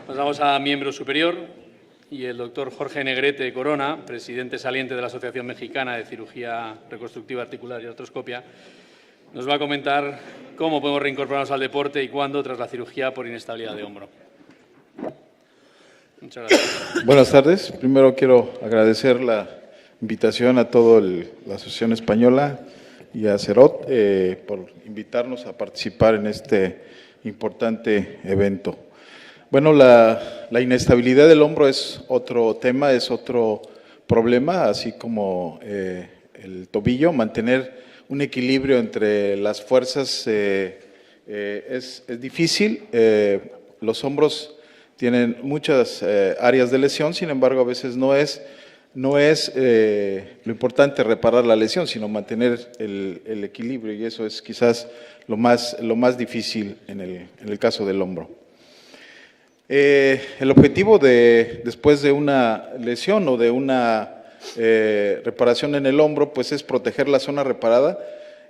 Pasamos a miembro superior y el doctor Jorge Negrete Corona, presidente saliente de la Asociación Mexicana de Cirugía Reconstructiva Articular y Artroscopia, nos va a comentar cómo podemos reincorporarnos al deporte y cuándo tras la cirugía por inestabilidad de hombro. Muchas gracias. Buenas tardes. Primero quiero agradecer la invitación a toda la Asociación Española y a CEROT por invitarnos a participar en este importante evento. Bueno, la inestabilidad del hombro es otro tema, es otro problema, así como el tobillo. Mantener un equilibrio entre las fuerzas es difícil. Los hombros tienen muchas áreas de lesión, sin embargo, a veces no es lo importante reparar la lesión, sino mantener el equilibrio, y eso es quizás lo más difícil en el caso del hombro. El objetivo después de una lesión o de una reparación en el hombro, pues es proteger la zona reparada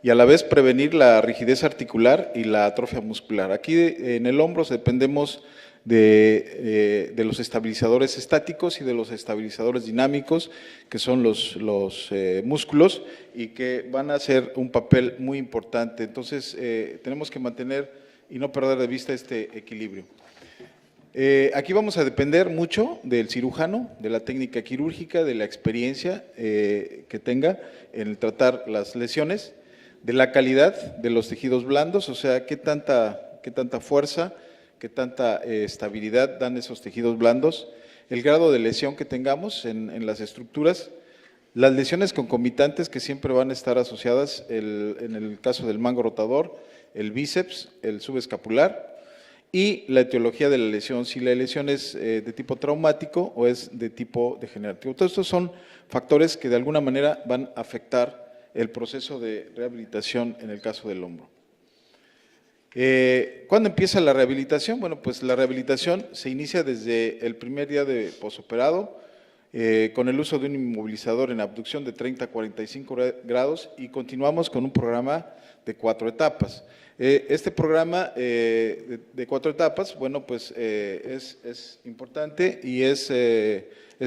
y a la vez prevenir la rigidez articular y la atrofia muscular. Aquí en el hombro dependemos de los estabilizadores estáticos y de los estabilizadores dinámicos, que son los músculos, y que van a hacer un papel muy importante. Entonces, tenemos que mantener y no perder de vista este equilibrio. Aquí vamos a depender mucho del cirujano, de la técnica quirúrgica, de la experiencia que tenga en tratar las lesiones, de la calidad de los tejidos blandos, o sea, qué tanta fuerza, qué tanta estabilidad dan esos tejidos blandos, el grado de lesión que tengamos en las estructuras, las lesiones concomitantes que siempre van a estar asociadas, en el caso del mango rotador, el bíceps, el subescapular, y la etiología de la lesión, si la lesión es de tipo traumático o es de tipo degenerativo. Todos estos son factores que de alguna manera van a afectar el proceso de rehabilitación en el caso del hombro. ¿Cuándo empieza la rehabilitación? Bueno, pues la rehabilitación se inicia desde el primer día de posoperado, con el uso de un inmovilizador en abducción de 30 a 45 grados, y continuamos con un programa de 4 etapas. Este programa de 4 etapas, bueno, pues es importante y es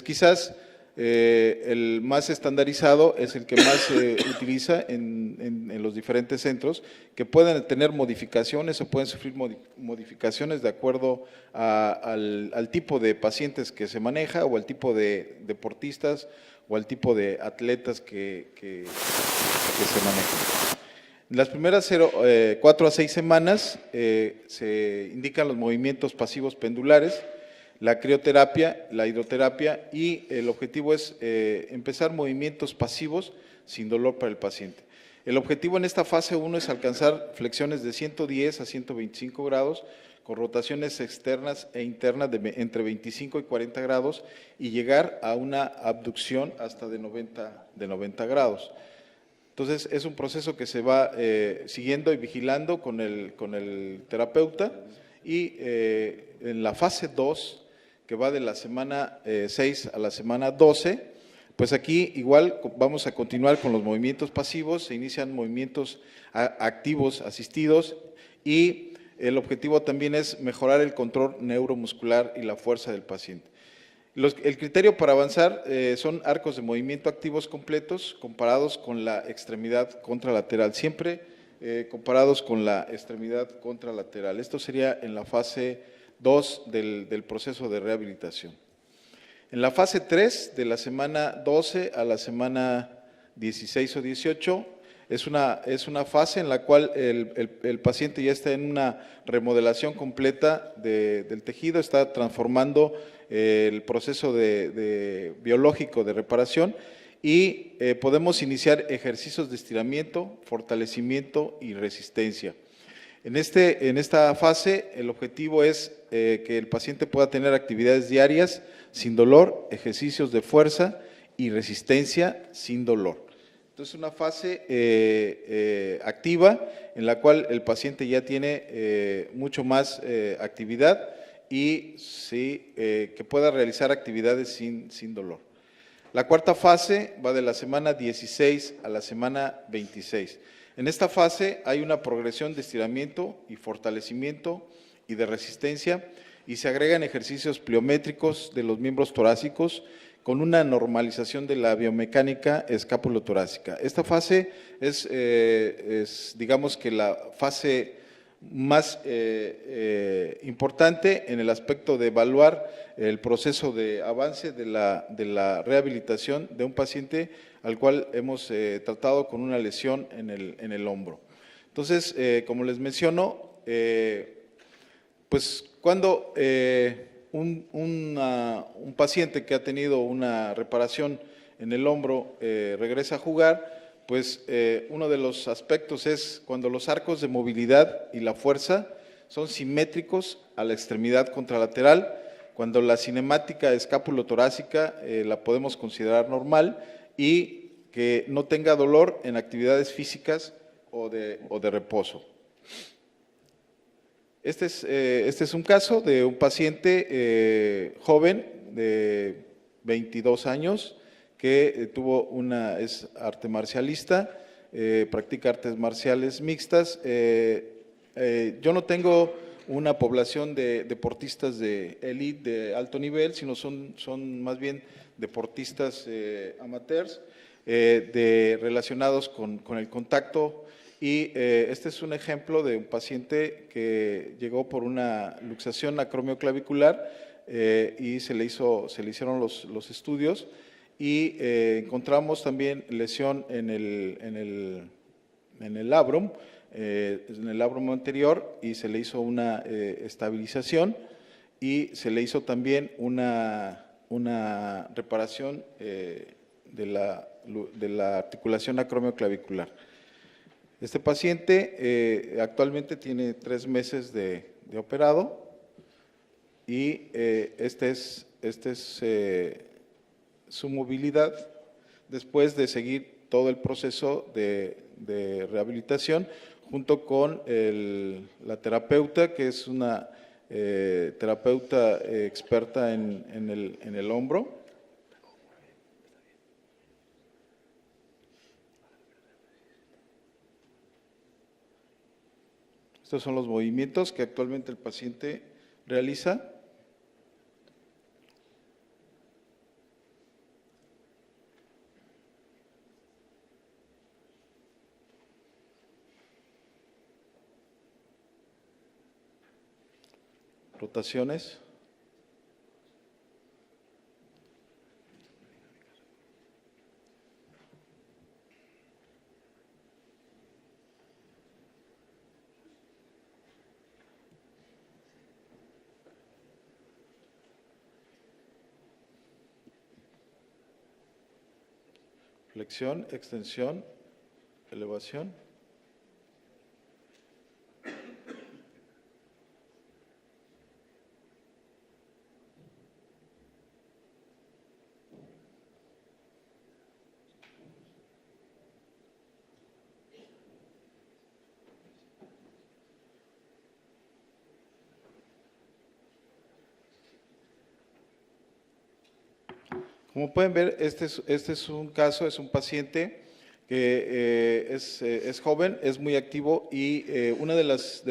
quizás el más estandarizado, es el que más se utiliza en los diferentes centros, que pueden tener modificaciones o pueden sufrir modificaciones de acuerdo al tipo de pacientes que se maneja, o al tipo de deportistas, o al tipo de atletas que se manejan. En las primeras 4 a 6 semanas se indican los movimientos pasivos pendulares, la crioterapia, la hidroterapia, y el objetivo es empezar movimientos pasivos sin dolor para el paciente. El objetivo en esta fase 1 es alcanzar flexiones de 110 a 125 grados, con rotaciones externas e internas de entre 25 y 40 grados, y llegar a una abducción hasta de 90 grados. Entonces, es un proceso que se va siguiendo y vigilando con el terapeuta, y en la fase 2, que va de la semana 6 a la semana 12, pues aquí igual vamos a continuar con los movimientos pasivos, se inician movimientos activos asistidos, y el objetivo también es mejorar el control neuromuscular y la fuerza del paciente. El criterio para avanzar son arcos de movimiento activos completos comparados con la extremidad contralateral, siempre comparados con la extremidad contralateral. Esto sería en la fase 2 del proceso de rehabilitación. En la fase 3, de la semana 12 a la semana 16 o 18, es una fase en la cual el paciente ya está en una remodelación completa del tejido, está transformando el proceso biológico de reparación, y podemos iniciar ejercicios de estiramiento, fortalecimiento y resistencia. En esta fase, el objetivo es que el paciente pueda tener actividades diarias sin dolor, ejercicios de fuerza y resistencia sin dolor. Entonces, una fase activa en la cual el paciente ya tiene mucho más actividad, y que pueda realizar actividades sin dolor. La cuarta fase va de la semana 16 a la semana 26. En esta fase hay una progresión de estiramiento y fortalecimiento y de resistencia, y se agregan ejercicios pliométricos de los miembros torácicos con una normalización de la biomecánica escápulo-torácica. Esta fase es, digamos que la fase más importante en el aspecto de evaluar el proceso de avance de la rehabilitación de un paciente al cual hemos tratado con una lesión en el hombro. Entonces, como les menciono, pues cuando un paciente que ha tenido una reparación en el hombro regresa a jugar, pues uno de los aspectos es cuando los arcos de movilidad y la fuerza son simétricos a la extremidad contralateral, cuando la cinemática escápulo-torácica la podemos considerar normal y que no tenga dolor en actividades físicas o de reposo. Este es un caso de un paciente joven de 22 años que es arte marcialista, practica artes marciales mixtas. Yo no tengo una población de deportistas de élite, de alto nivel, sino son más bien deportistas amateurs, relacionados con el contacto. Y este es un ejemplo de un paciente que llegó por una luxación acromioclavicular y se le hicieron los estudios y encontramos también lesión en el labrum, anterior, y se le hizo una estabilización y se le hizo también una reparación de la articulación acromioclavicular. Este paciente actualmente tiene 3 meses de operado y este es su movilidad después de seguir todo el proceso de rehabilitación junto con la terapeuta, que es una terapeuta experta en el hombro. Estos son los movimientos que actualmente el paciente realiza. Rotaciones. Flexión, extensión, elevación. Como pueden ver, este es un caso, es un paciente que es joven, es muy activo y una de las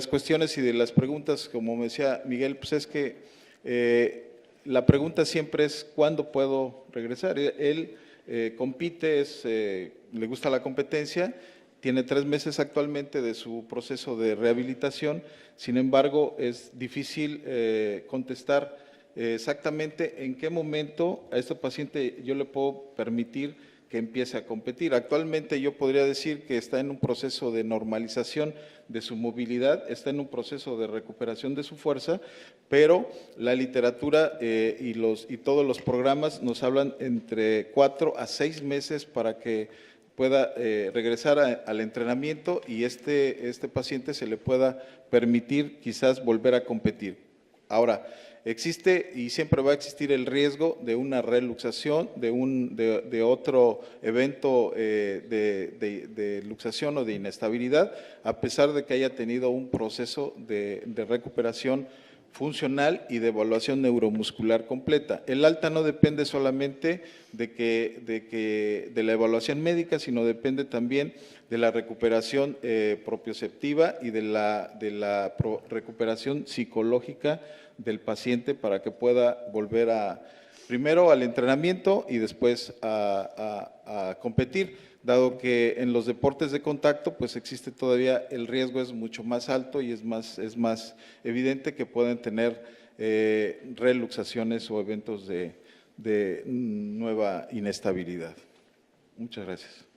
cuestiones y de las preguntas, como me decía Miguel, pues es que la pregunta siempre es ¿cuándo puedo regresar? Él compite, le gusta la competencia, tiene 3 meses actualmente de su proceso de rehabilitación, sin embargo es difícil contestar exactamente en qué momento a este paciente yo le puedo permitir que empiece a competir. Actualmente yo podría decir que está en un proceso de normalización de su movilidad, está en un proceso de recuperación de su fuerza, pero la literatura y todos los programas nos hablan entre 4 a 6 meses para que pueda regresar al entrenamiento y este paciente se le pueda permitir quizás volver a competir. Ahora, existe y siempre va a existir el riesgo de una reluxación, de otro evento de luxación o de inestabilidad, a pesar de que haya tenido un proceso de recuperación funcional y de evaluación neuromuscular completa. El alta no depende solamente de la evaluación médica, sino depende también de la recuperación propioceptiva y de la recuperación psicológica del paciente para que pueda volver primero al entrenamiento y después a competir, dado que en los deportes de contacto pues existe todavía, el riesgo es mucho más alto y es más evidente que pueden tener reluxaciones o eventos de nueva inestabilidad. Muchas gracias.